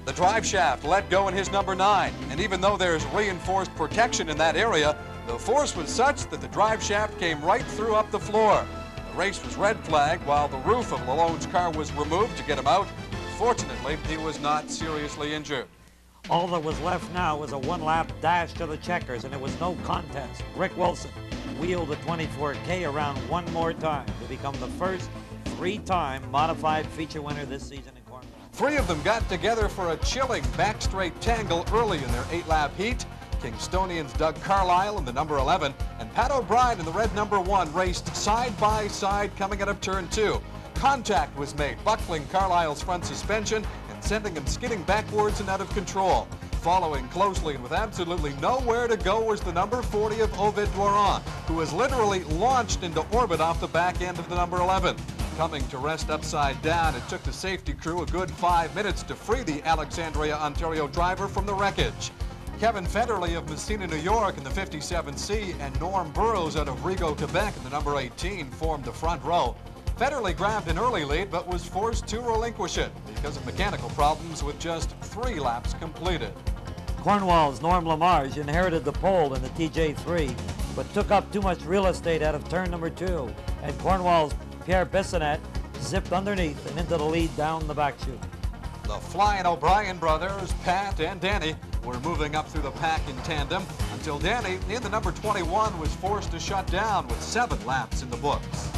The drive shaft let go in his number 9, and even though there's reinforced protection in that area, the force was such that the drive shaft came right through up the floor. The race was red flagged while the roof of Lalonde's car was removed to get him out. Fortunately, he was not seriously injured. All that was left now was a 1-lap dash to the checkers, and it was no contest. Rick Wilson wheeled the 24K around one more time to become the first 3-time modified feature winner this season in Cornwall. 3 of them got together for a chilling back-straight tangle early in their 8-lap heat. Kingstonian's Doug Carlisle in the number 11 and Pat O'Brien in the red number 1 raced side by side coming out of turn 2. Contact was made, buckling Carlisle's front suspension and sending him skidding backwards and out of control. Following closely and with absolutely nowhere to go was the number 40 of Ovid Doiron, who was literally launched into orbit off the back end of the number 11. Coming to rest upside down, it took the safety crew a good 5 minutes to free the Alexandria, Ontario driver from the wreckage. Kevin Federley of Messina, New York in the 57C and Norm Burrows out of Rigaud, Quebec in the number 18 formed the front row. Federley grabbed an early lead but was forced to relinquish it because of mechanical problems with just 3 laps completed. Cornwall's Norm Lamarge inherited the pole in the TJ3 but took up too much real estate out of turn number 2, and Cornwall's Pierre Bissonnette zipped underneath and into the lead down the back chute. The Flying O'Brien brothers, Pat and Danny, were moving up through the pack in tandem Still Danny, in the number 21, was forced to shut down with 7 laps in the books.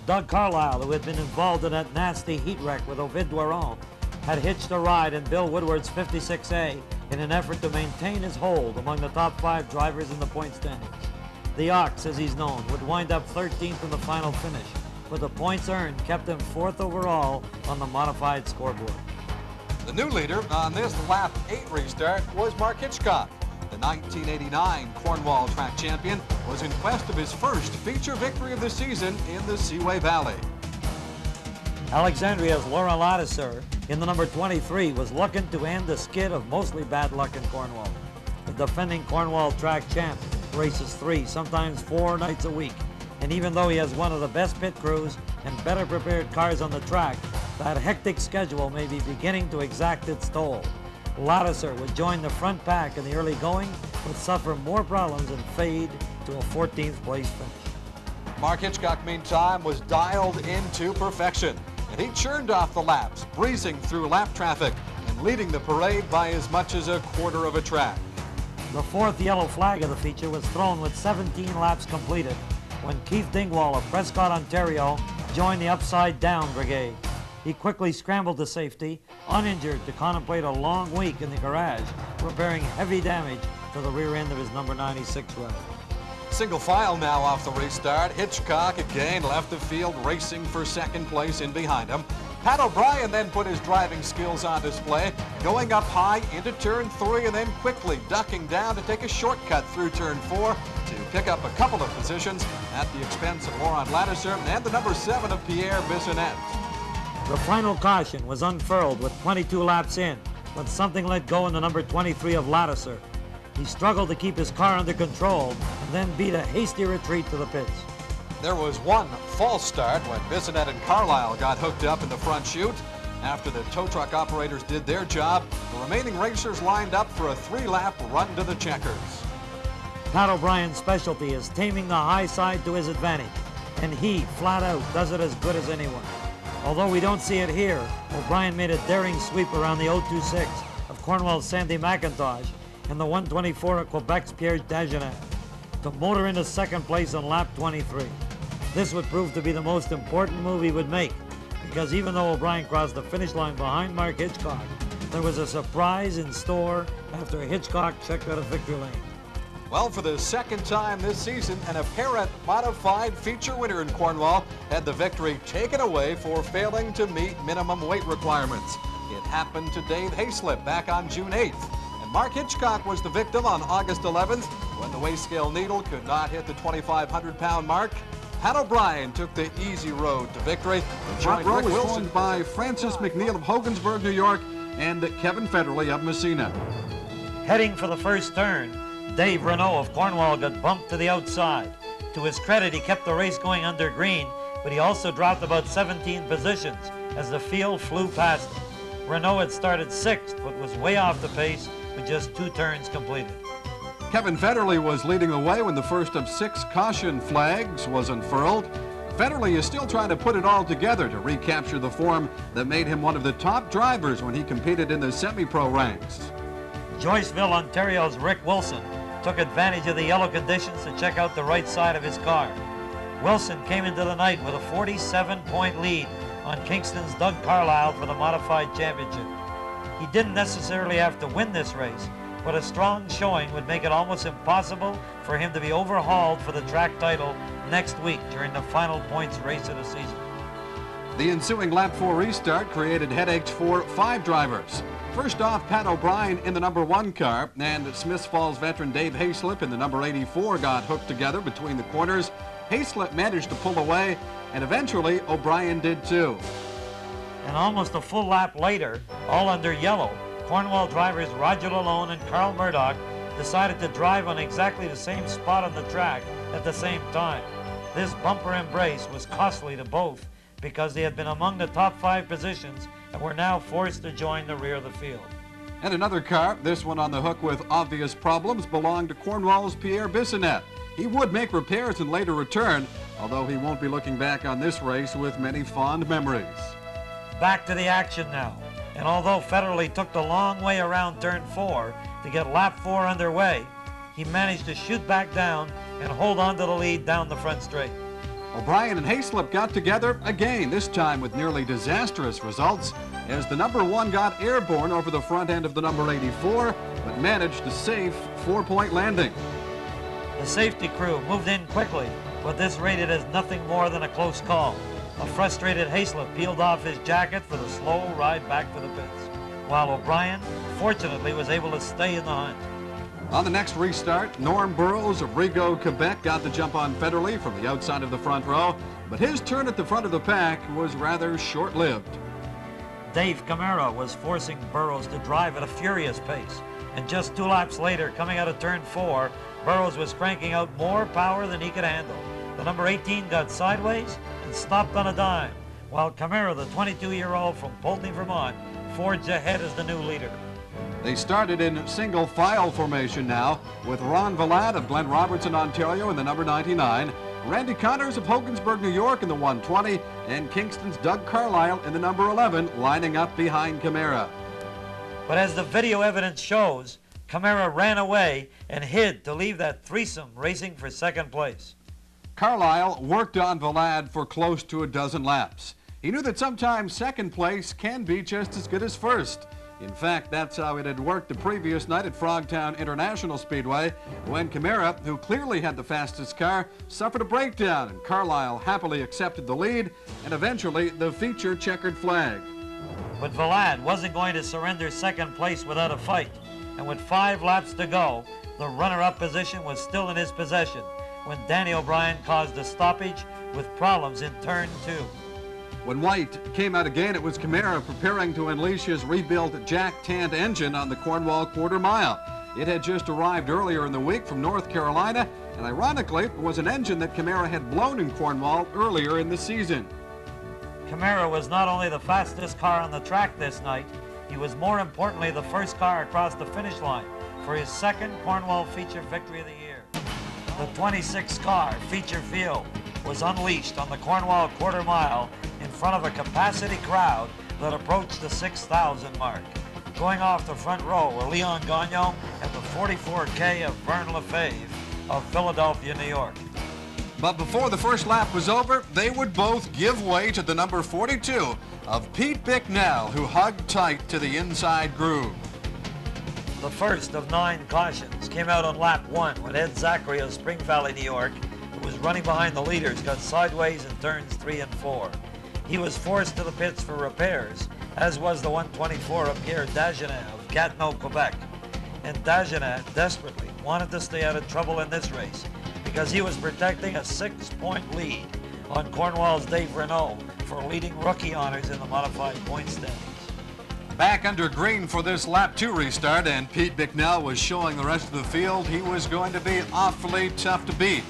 Doug Carlisle, who had been involved in that nasty heat wreck with Ovid Duron, had hitched a ride in Bill Woodward's 56A in an effort to maintain his hold among the top 5 drivers in the point standings. The Ox, as he's known, would wind up 13th in the final finish, but the points earned kept him 4th overall on the modified scoreboard. The new leader on this lap 8 restart was Mark Hitchcock. The 1989 Cornwall track champion was in quest of his first feature victory of the season in the Seaway Valley. Alexandria's Laura Ladisser in the number 23 was looking to end the skid of mostly bad luck in Cornwall. The defending Cornwall track champ races 3, sometimes 4 nights a week, and even though he has one of the best pit crews and better prepared cars on the track, that hectic schedule may be beginning to exact its toll. Ladisser would join the front pack in the early going, but suffer more problems and fade to a 14th place finish. Mark Hitchcock, meantime, was dialed into perfection, and he churned off the laps, breezing through lap traffic and leading the parade by as much as a quarter of a track. The 4th yellow flag of the feature was thrown with 17 laps completed when Keith Dingwall of Prescott, Ontario, joined the Upside Down Brigade. He quickly scrambled to safety, uninjured, to contemplate a long week in the garage, repairing heavy damage to the rear end of his number 96 ride. Single file now off the restart. Hitchcock again left the field racing for 2nd place in behind him. Pat O'Brien then put his driving skills on display, going up high into turn 3 and then quickly ducking down to take a shortcut through turn 4 to pick up a couple of positions at the expense of Laurent Ladisser and the number 7 of Pierre Bissonnette. The final caution was unfurled with 22 laps in, when something let go in the number 23 of Ladisser. He struggled to keep his car under control and then beat a hasty retreat to the pits. There was one false start when Bissonnette and Carlisle got hooked up in the front chute. After the tow truck operators did their job, the remaining racers lined up for a 3-lap run to the checkers. Pat O'Brien's specialty is taming the high side to his advantage, and he, flat out, does it as good as anyone. Although we don't see it here, O'Brien made a daring sweep around the 026 of Cornwall's Sandy McIntosh and the 124 of Quebec's Pierre Dagenet to motor into 2nd place on lap 23. This would prove to be the most important move he would make, because even though O'Brien crossed the finish line behind Mark Hitchcock, there was a surprise in store after Hitchcock checked out of victory lane. Well, for the 2nd time this season, an apparent modified feature winner in Cornwall had the victory taken away for failing to meet minimum weight requirements. It happened to Dave Hayslip back on June 8th. And Mark Hitchcock was the victim on August 11th when the weigh scale needle could not hit the 2,500-pound mark. Pat O'Brien took the easy road to victory. Front row was formed by Francis McNeil of Hogansburg, New York, and Kevin Federley of Messina. Heading for the first turn, Dave Renault of Cornwall got bumped to the outside. To his credit, he kept the race going under green, but he also dropped about 17 positions as the field flew past him. Renault had started 6th, but was way off the pace with just 2 turns completed. Kevin Federley was leading the way when the first of 6 caution flags was unfurled. Federley is still trying to put it all together to recapture the form that made him one of the top drivers when he competed in the semi-pro ranks. Joyceville, Ontario's Rick Wilson took advantage of the yellow conditions to check out the right side of his car. Wilson came into the night with a 47-point lead on Kingston's Doug Carlisle for the modified championship. He didn't necessarily have to win this race, but a strong showing would make it almost impossible for him to be overhauled for the track title next week during the final points race of the season. The ensuing lap 4 restart created headaches for 5 drivers. First off, Pat O'Brien in the number 1 car, and Smiths Falls veteran Dave Hayslip in the number 84 got hooked together between the corners. Hayslip managed to pull away, and eventually O'Brien did too. And almost a full lap later, all under yellow, Cornwall drivers Roger Lalone and Carl Murdoch decided to drive on exactly the same spot on the track at the same time. This bumper embrace was costly to both because they had been among the top 5 positions and were now forced to join the rear of the field. And another car, this one on the hook with obvious problems, belonged to Cornwall's Pierre Bissonnette. He would make repairs and later return, although he won't be looking back on this race with many fond memories. Back to the action now. And although Federley took the long way around turn 4 to get lap 4 underway, he managed to shoot back down and hold on to the lead down the front straight. O'Brien and Hayslip got together again, this time with nearly disastrous results, as the number 1 got airborne over the front end of the number 84, but managed a safe 4-point landing. The safety crew moved in quickly, but this rated as nothing more than a close call. A frustrated Hayslip peeled off his jacket for the slow ride back to the pits, while O'Brien, fortunately, was able to stay in the hunt. On the next restart, Norm Burrows of Rigaud, Quebec got the jump on Federley from the outside of the front row, but his turn at the front of the pack was rather short-lived. Dave Camara was forcing Burrows to drive at a furious pace, and just 2 laps later, coming out of turn 4, Burrows was cranking out more power than he could handle. The number 18 got sideways and stopped on a dime, while Camara, the 22-year-old from Pulteney, Vermont, forged ahead as the new leader. They started in single file formation now, with Ron Valad of Glen Robertson, Ontario in the number 99, Randy Connors of Hogansburg, New York in the 120, and Kingston's Doug Carlisle in the number 11 lining up behind Camara. But as the video evidence shows, Camara ran away and hid to leave that threesome racing for second place. Carlisle worked on Valad for close to a dozen laps. He knew that sometimes second place can be just as good as first. In fact, that's how it had worked the previous night at Frogtown International Speedway, when Camara, who clearly had the fastest car, suffered a breakdown, and Carlisle happily accepted the lead, and eventually the feature checkered flag. But Valad wasn't going to surrender second place without a fight, and with 5 laps to go, the runner-up position was still in his possession when Danny O'Brien caused a stoppage with problems in turn 2. When White came out again, it was Camara preparing to unleash his rebuilt jack-tanned engine on the Cornwall quarter mile. It had just arrived earlier in the week from North Carolina, and ironically, it was an engine that Camara had blown in Cornwall earlier in the season. Camara was not only the fastest car on the track this night, he was more importantly the first car across the finish line for his second Cornwall feature victory of the year. The 26-car feature field was unleashed on the Cornwall quarter mile in front of a capacity crowd that approached the 6,000 mark. Going off the front row were Leon Gagnon and the 44K of Vern Lefebvre of Philadelphia, New York. But before the first lap was over, they would both give way to the number 42 of Pete Bicknell, who hugged tight to the inside groove. The first of 9 cautions came out on lap 1 when Ed Zachary of Spring Valley, New York, who was running behind the leaders, got sideways in turns 3 and 4. He was forced to the pits for repairs, as was the 124 of Pierre Dagenet of Gatineau, Quebec. And Dagenet desperately wanted to stay out of trouble in this race because he was protecting a 6-point lead on Cornwall's Dave Renault for leading rookie honors in the modified point standings. Back under green for this lap 2 restart, and Pete Bicknell was showing the rest of the field he was going to be awfully tough to beat.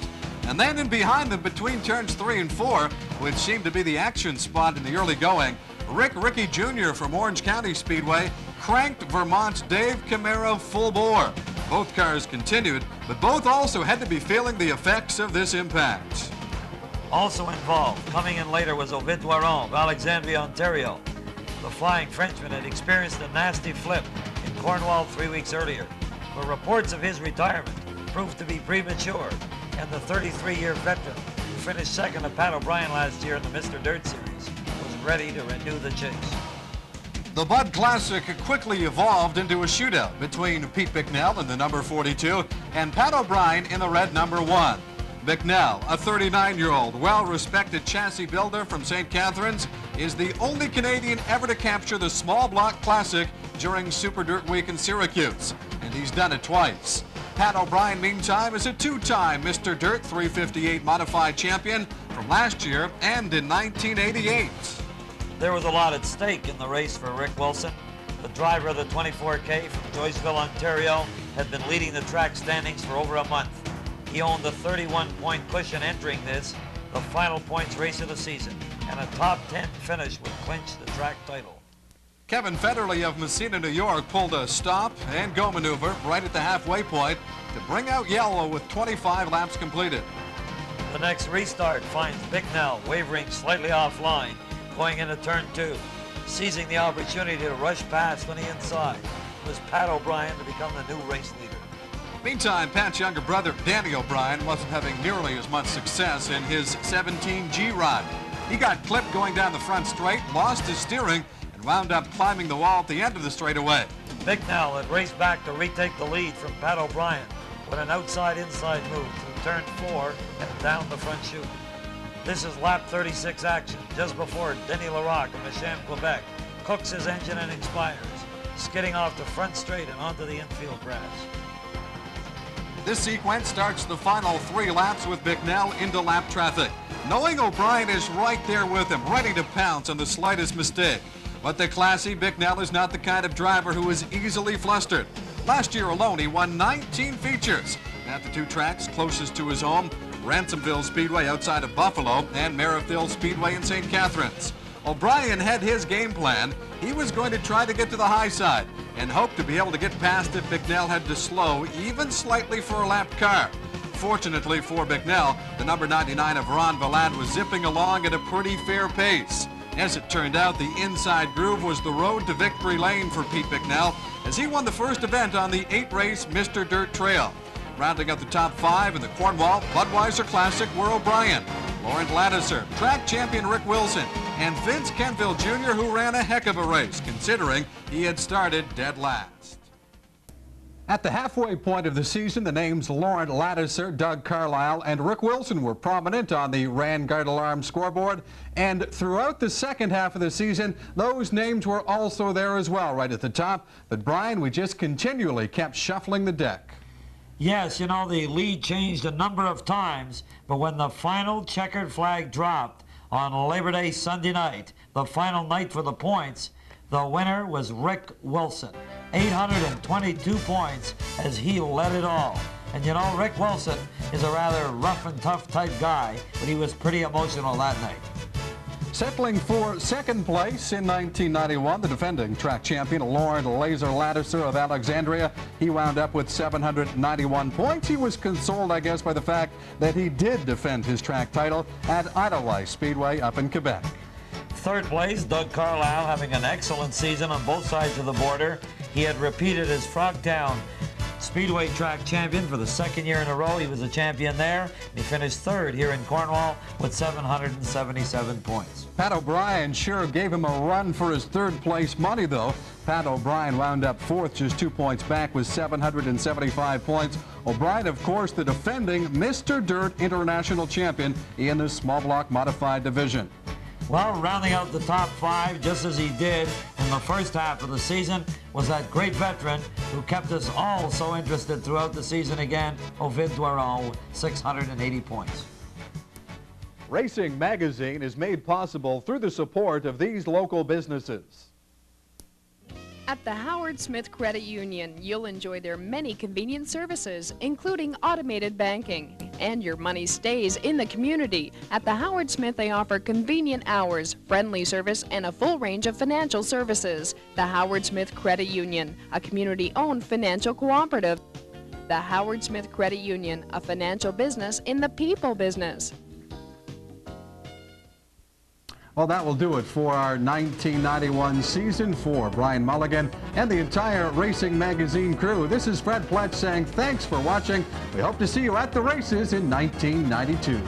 And then in behind them between turns 3 and 4, which seemed to be the action spot in the early going, Ricky Jr. from Orange County Speedway cranked Vermont's Dave Camara full bore. Both cars continued, but both also had to be feeling the effects of this impact. Also involved, coming in later, was Ovid Doiron of Alexandria, Ontario. The Flying Frenchman had experienced a nasty flip in Cornwall 3 weeks earlier, but reports of his retirement proved to be premature, and the 33-year veteran who finished second to Pat O'Brien last year in the Mr. Dirt Series was ready to renew the chase. The Bud Classic quickly evolved into a shootout between Pete Bicknell in the number 42 and Pat O'Brien in the red number 1. Bicknell, a 39-year-old, well-respected chassis builder from St. Catharines, is the only Canadian ever to capture the small block classic during Super Dirt Week in Syracuse, and he's done it twice. Pat O'Brien, meantime, is a 2-time Mr. Dirt 358 modified champion from last year and in 1988. There was a lot at stake in the race for Rick Wilson. The driver of the 24K from Joyceville, Ontario, had been leading the track standings for over a month. He owned a 31-point cushion entering this, the final points race of the season, and a top 10 finish would clinch the track title. Kevin Federley of Messina, New York, pulled a stop and go maneuver right at the halfway point to bring out yellow with 25 laps completed. The next restart finds Bicknell wavering slightly offline, going into turn 2. Seizing the opportunity to rush past on the inside was Pat O'Brien to become the new race leader. Meantime, Pat's younger brother, Danny O'Brien, wasn't having nearly as much success in his 17G ride. He got clipped going down the front straight, lost his steering, and wound up climbing the wall at the end of the straightaway. Bicknell had raced back to retake the lead from Pat O'Brien with an outside-inside move through turn 4 and down the front chute. This is lap 36 action, just before Denis Larocque of Mecham, Quebec, cooks his engine and expires, skidding off the front straight and onto the infield grass. This sequence starts the final 3 laps with Bicknell into lap traffic, knowing O'Brien is right there with him, ready to pounce on the slightest mistake. But the classy Bicknell is not the kind of driver who is easily flustered. Last year alone, he won 19 features at the 2 tracks closest to his home, Ransomville Speedway outside of Buffalo and Merivale Speedway in St. Catharines. O'Brien had his game plan. He was going to try to get to the high side and hope to be able to get past if Bicknell had to slow even slightly for a lapped car. Fortunately for Bicknell, the number 99 of Ron Valad was zipping along at a pretty fair pace. As it turned out, the inside groove was the road to victory lane for Pete Bicknell as he won the first event on the 8-race Mr. Dirt Trail. Rounding out the top 5 in the Cornwall Budweiser Classic were O'Brien, Laurent Lattiser, track champion Rick Wilson, and Vince Kenville Jr., who ran a heck of a race, considering he had started dead last. At the halfway point of the season, the names Laurent Lattiser, Doug Carlisle, and Rick Wilson were prominent on the Rand Alarm scoreboard. And throughout the second half of the season, those names were also there as well, right at the top. But Brian, we just continually kept shuffling the deck. Yes, you know, the lead changed a number of times, but when the final checkered flag dropped on Labor Day Sunday night, the final night for the points, the winner was Rick Wilson. 822 points as he led it all. And you know, Rick Wilson is a rather rough and tough type guy, but he was pretty emotional that night. Settling for second place in 1991, the defending track champion, Laurent Laser Lattiser of Alexandria, he wound up with 791 points. He was consoled, I guess, by the fact that he did defend his track title at Edelweiss Speedway up in Quebec. Third place, Doug Carlisle, having an excellent season on both sides of the border. He had repeated as Frogtown Speedway track champion for the second year in a row. He was a champion there. And he finished third here in Cornwall with 777 points. Pat O'Brien sure gave him a run for his third place money, though. Pat O'Brien wound up fourth, just 2 points back with 775 points. O'Brien, of course, the defending Mr. Dirt International champion in the small block modified division. Well, rounding out the top 5, just as he did in the first half of the season, was that great veteran who kept us all so interested throughout the season again, Ovid Doiron, 680 points. Racing Magazine is made possible through the support of these local businesses. At the Howard Smith Credit Union, you'll enjoy their many convenient services, including automated banking. And your money stays in the community. At the Howard Smith, they offer convenient hours, friendly service, and a full range of financial services. The Howard Smith Credit Union, a community-owned financial cooperative. The Howard Smith Credit Union, a financial business in the people business. Well, that will do it for our 1991 season. For Brian Mulligan and the entire Racing Magazine crew, this is Fred Pletch saying thanks for watching. We hope to see you at the races in 1992.